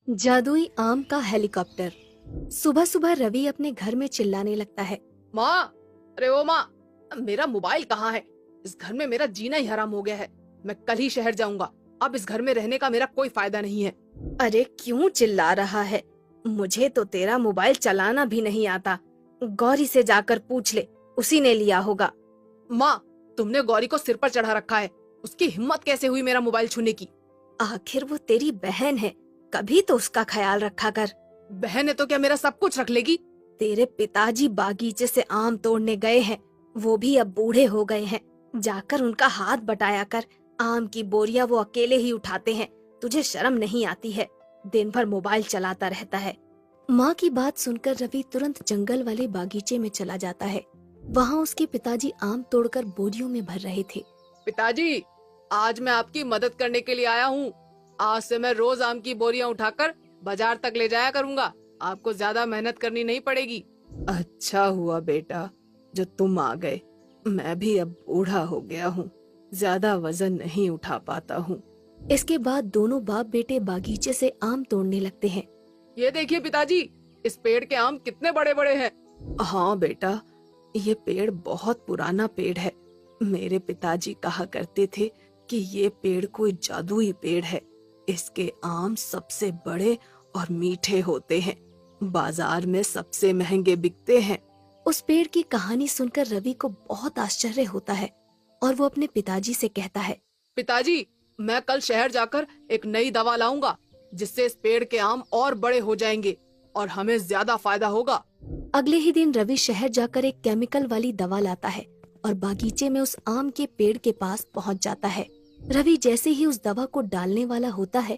जादुई आम का हेलीकॉप्टर। सुबह सुबह रवि अपने घर में चिल्लाने लगता है। माँ, अरे ओ माँ, मेरा मोबाइल कहाँ है? इस घर में मेरा जीना ही हराम हो गया है। मैं कल ही शहर जाऊंगा। अब इस घर में रहने का मेरा कोई फायदा नहीं है। अरे क्यों चिल्ला रहा है? मुझे तो तेरा मोबाइल चलाना भी नहीं आता। गौरी से जाकर पूछ ले, उसी ने लिया होगा। माँ, तुमने गौरी को सिर पर चढ़ा रखा है। उसकी हिम्मत कैसे हुई मेरा मोबाइल छूने की? आखिर वो तेरी बहन है, कभी तो उसका ख्याल रखा कर। बहन है तो क्या मेरा सब कुछ रख लेगी? तेरे पिताजी बागीचे से आम तोड़ने गए हैं, वो भी अब बूढ़े हो गए हैं। जाकर उनका हाथ बटाया कर। आम की बोरियां वो अकेले ही उठाते हैं, तुझे शर्म नहीं आती है? दिन भर मोबाइल चलाता रहता है। माँ की बात सुनकर रवि तुरंत जंगल वाले बागीचे में चला जाता है। वहाँ उसके पिताजी आम तोड़कर बोरियों में भर रहे थे। पिताजी, आज मैं आपकी मदद करने के लिए आया हूँ। आज से मैं रोज आम की बोरियां उठाकर बाजार तक ले जाया करूँगा। आपको ज्यादा मेहनत करनी नहीं पड़ेगी। अच्छा हुआ बेटा जो तुम आ गए। मैं भी अब बूढ़ा हो गया हूँ, ज्यादा वजन नहीं उठा पाता हूँ। इसके बाद दोनों बाप बेटे बागीचे से आम तोड़ने लगते हैं। ये देखिए पिताजी, इस पेड़ के आम कितने बड़े बड़े हैं। हाँ बेटा, ये पेड़ बहुत पुराना पेड़ है। मेरे पिताजी कहा करते थे कि ये पेड़ कोई जादुई पेड़ है। इसके आम सबसे बड़े और मीठे होते हैं। बाजार में सबसे महंगे बिकते हैं। उस पेड़ की कहानी सुनकर रवि को बहुत आश्चर्य होता है और वो अपने पिताजी से कहता है। पिताजी, मैं कल शहर जाकर एक नई दवा लाऊंगा, जिससे इस पेड़ के आम और बड़े हो जाएंगे और हमें ज्यादा फायदा होगा। अगले ही दिन रवि शहर जाकर एक केमिकल वाली दवा लाता है और बागीचे में उस आम के पेड़ के पास पहुंच जाता है। रवि जैसे ही उस दवा को डालने वाला होता है,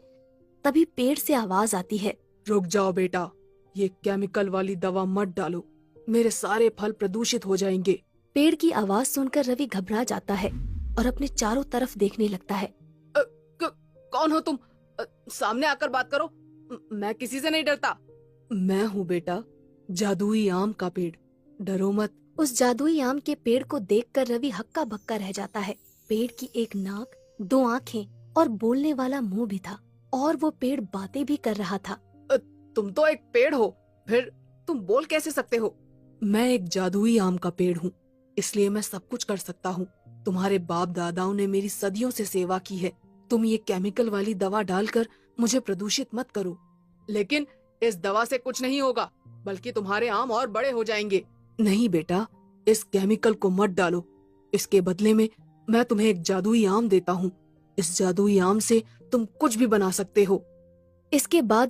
तभी पेड़ से आवाज आती है। रुक जाओ बेटा, ये केमिकल वाली दवा मत डालो, मेरे सारे फल प्रदूषित हो जाएंगे। पेड़ की आवाज सुनकर रवि घबरा जाता है और अपने चारों तरफ देखने लगता है। कौन हो तुम? सामने आकर बात करो। मैं किसी से नहीं डरता। मैं हूँ बेटा, जादुई आम का पेड़। डरो मत। उस जादुई आम के पेड़ को देखकर रवि हक्का बक्का रह जाता है। पेड़ की एक नाक, दो आंखें और बोलने वाला मुंह भी था, और वो पेड़ बातें भी कर रहा था। तुम तो एक पेड़ हो, फिर तुम बोल कैसे सकते हो? मैं एक जादुई आम का पेड़ हूँ, इसलिए मैं सब कुछ कर सकता हूँ। तुम्हारे बाप दादाओं ने मेरी सदियों से सेवा की है। तुम ये केमिकल वाली दवा डालकर मुझे प्रदूषित मत करो। लेकिन इस दवा से कुछ नहीं होगा, बल्कि तुम्हारे आम और बड़े हो जाएंगे। नहीं बेटा, इस केमिकल को मत डालो। इसके बदले में मैं तुम्हें एक जादुई आम देता हूँ। इस जादुई आम से तुम कुछ भी बना सकते हो। इसके बाद